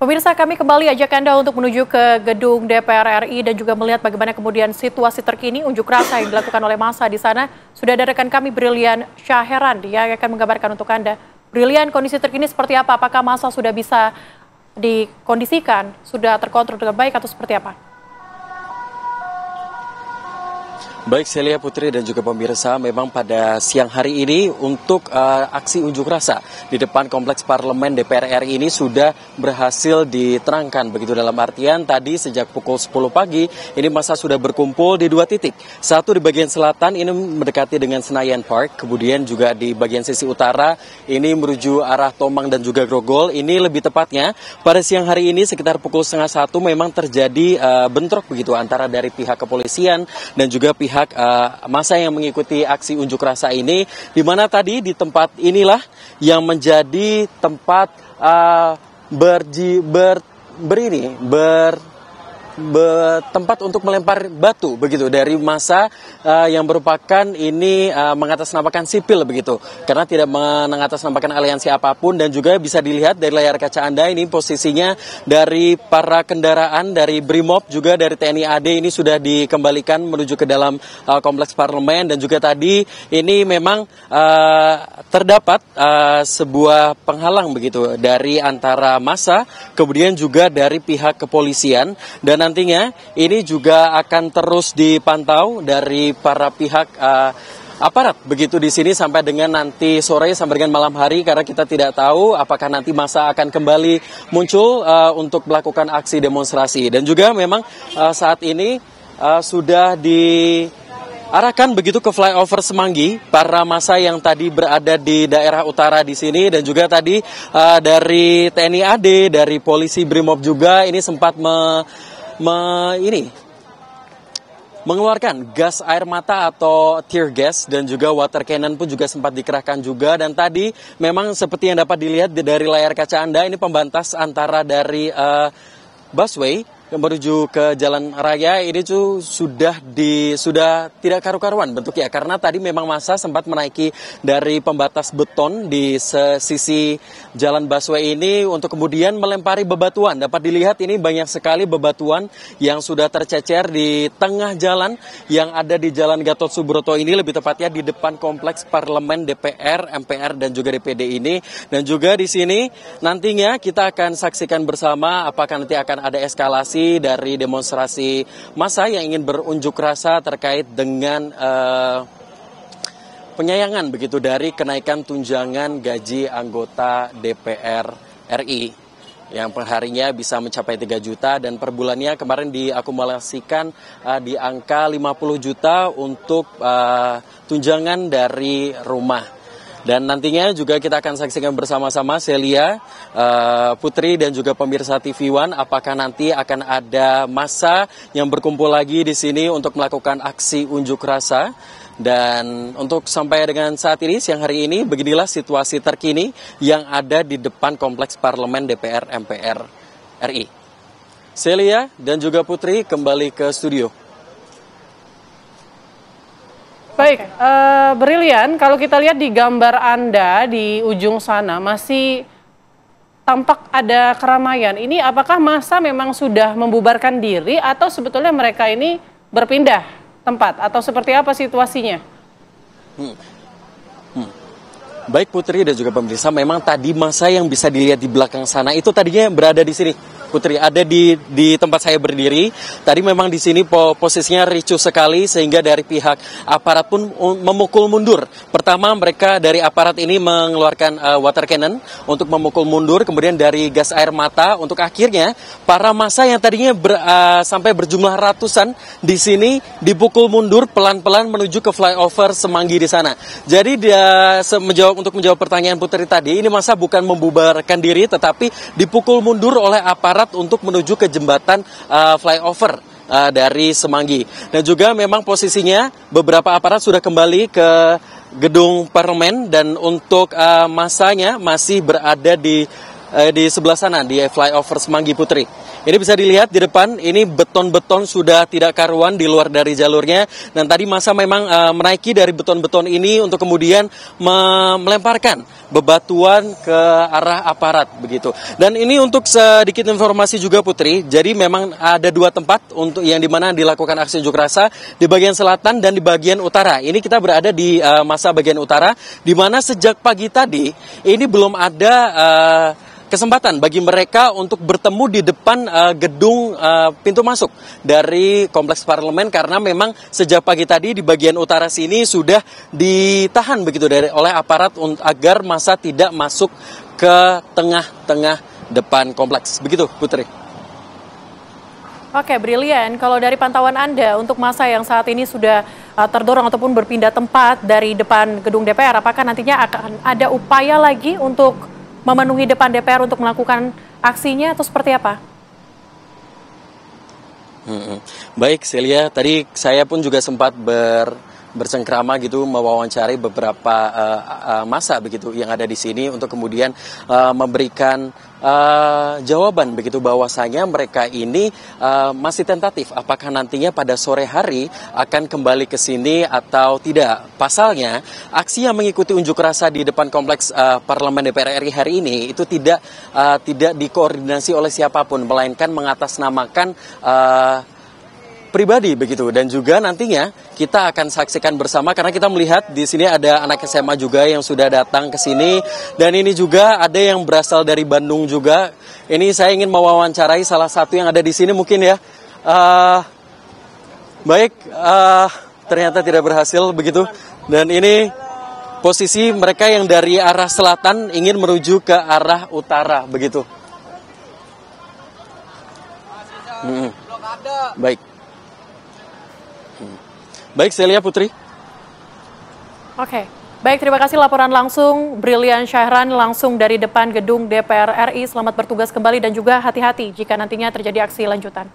Pemirsa, kami kembali ajak Anda untuk menuju ke gedung DPR RI dan juga melihat bagaimana kemudian situasi terkini unjuk rasa yang dilakukan oleh massa di sana. Sudah ada rekan kami Brilian Syaheran yang akan menggambarkan untuk Anda. Brilian, kondisi terkini seperti apa? Apakah massa sudah bisa dikondisikan, sudah terkontrol dengan baik atau seperti apa? Baik, Celia, Putri, dan juga pemirsa, memang pada siang hari ini untuk aksi unjuk rasa di depan Kompleks Parlemen DPR RI ini sudah berhasil diterangkan. Begitu dalam artian tadi sejak pukul 10 pagi, ini massa sudah berkumpul di dua titik. Satu di bagian selatan, ini mendekati dengan Senayan Park. Kemudian juga di bagian sisi utara, ini menuju arah Tomang dan juga Grogol. Ini lebih tepatnya, pada siang hari ini sekitar pukul 12:30 memang terjadi bentrok begitu antara dari pihak kepolisian dan juga pihak massa yang mengikuti aksi unjuk rasa ini, di mana tadi di tempat inilah yang menjadi tempat tempat untuk melempar batu begitu dari massa yang merupakan ini mengatasnamakan sipil begitu, karena tidak mengatasnamakan aliansi apapun. Dan juga bisa dilihat dari layar kaca Anda ini posisinya dari para kendaraan dari Brimob juga dari TNI AD ini sudah dikembalikan menuju ke dalam kompleks parlemen. Dan juga tadi ini memang terdapat sebuah penghalang begitu dari antara massa kemudian juga dari pihak kepolisian. Dan nantinya ini juga akan terus dipantau dari para pihak aparat begitu di sini sampai dengan nanti sore, sampai dengan malam hari, karena kita tidak tahu apakah nanti massa akan kembali muncul untuk melakukan aksi demonstrasi. Dan juga memang saat ini sudah diarahkan begitu ke flyover Semanggi para massa yang tadi berada di daerah utara di sini. Dan juga tadi dari TNI AD, dari polisi Brimob juga ini sempat mengeluarkan gas air mata atau tear gas, dan juga water cannon pun juga sempat dikerahkan juga. Dan tadi memang seperti yang dapat dilihat dari layar kaca Anda, ini pembatas antara dari busway yang menuju ke jalan raya ini tuh sudah tidak karu-karuan bentuknya, karena tadi memang massa sempat menaiki dari pembatas beton di sisi jalan busway ini untuk kemudian melempari bebatuan. Dapat dilihat ini banyak sekali bebatuan yang sudah tercecer di tengah jalan yang ada di Jalan Gatot Subroto ini, lebih tepatnya di depan kompleks parlemen DPR, MPR dan juga DPD ini. Dan juga di sini nantinya kita akan saksikan bersama apakah nanti akan ada eskalasi dari demonstrasi massa yang ingin berunjuk rasa terkait dengan penyayangan begitu dari kenaikan tunjangan gaji anggota DPR RI yang perharinya bisa mencapai 3 juta dan per bulannya kemarin diakumulasikan di angka 50 juta untuk tunjangan dari rumah. Dan nantinya juga kita akan saksikan bersama-sama, Celia, Putri, dan juga pemirsa TV One, apakah nanti akan ada massa yang berkumpul lagi di sini untuk melakukan aksi unjuk rasa. Dan untuk sampai dengan saat ini, siang hari ini, beginilah situasi terkini yang ada di depan kompleks parlemen DPR MPR RI. Celia dan juga Putri kembali ke studio. Baik, Brilian, kalau kita lihat di gambar Anda di ujung sana masih tampak ada keramaian. Ini apakah massa memang sudah membubarkan diri atau sebetulnya mereka ini berpindah tempat atau seperti apa situasinya? Baik Putri dan juga pemirsa, memang tadi massa yang bisa dilihat di belakang sana itu tadinya berada di sini. Putri, ada di tempat saya berdiri. Tadi memang di sini posisinya ricuh sekali sehingga dari pihak aparat pun memukul mundur. Pertama mereka dari aparat ini mengeluarkan water cannon untuk memukul mundur, kemudian dari gas air mata untuk akhirnya para massa yang tadinya sampai berjumlah ratusan di sini dipukul mundur pelan-pelan menuju ke flyover Semanggi di sana. Jadi untuk menjawab pertanyaan Putri tadi, ini massa bukan membubarkan diri tetapi dipukul mundur oleh aparat untuk menuju ke jembatan flyover dari Semanggi. Dan juga memang posisinya beberapa aparat sudah kembali ke gedung parlemen dan untuk massanya masih berada di di sebelah sana di flyover Semanggi Putri. Ini bisa dilihat di depan, ini beton-beton sudah tidak karuan di luar dari jalurnya. Dan tadi masa memang menaiki dari beton-beton ini untuk kemudian melemparkan bebatuan ke arah aparat begitu. Dan ini untuk sedikit informasi juga Putri, jadi memang ada dua tempat untuk yang dimana dilakukan aksi unjuk rasa, di bagian selatan dan di bagian utara. Ini kita berada di masa bagian utara, di mana sejak pagi tadi ini belum ada kesempatan bagi mereka untuk bertemu di depan gedung pintu masuk dari kompleks parlemen, karena memang sejak pagi tadi di bagian utara sini sudah ditahan begitu oleh aparat agar massa tidak masuk ke tengah-tengah depan kompleks. Begitu Putri. Oke, brilian. Kalau dari pantauan Anda untuk massa yang saat ini sudah terdorong ataupun berpindah tempat dari depan gedung DPR, apakah nantinya akan ada upaya lagi untuk memenuhi depan DPR untuk melakukan aksinya atau seperti apa? Baik, Celia, tadi saya pun juga sempat bercengkrama gitu mewawancari beberapa massa begitu yang ada di sini untuk kemudian memberikan jawaban begitu bahwasanya mereka ini masih tentatif apakah nantinya pada sore hari akan kembali ke sini atau tidak. Pasalnya aksi yang mengikuti unjuk rasa di depan kompleks parlemen DPR RI hari ini itu tidak dikoordinasi oleh siapapun, melainkan mengatasnamakan pribadi begitu. Dan juga nantinya kita akan saksikan bersama karena kita melihat di sini ada anak SMA juga yang sudah datang ke sini, dan ini juga ada yang berasal dari Bandung juga. Ini saya ingin mewawancarai salah satu yang ada di sini mungkin ya. Ternyata tidak berhasil begitu. Dan ini posisi mereka yang dari arah selatan ingin menuju ke arah utara begitu. Baik. Baik, Celia Putri. Oke, baik, terima kasih laporan langsung Brilian Syahran langsung dari depan gedung DPR RI. Selamat bertugas kembali dan juga hati-hati jika nantinya terjadi aksi lanjutan.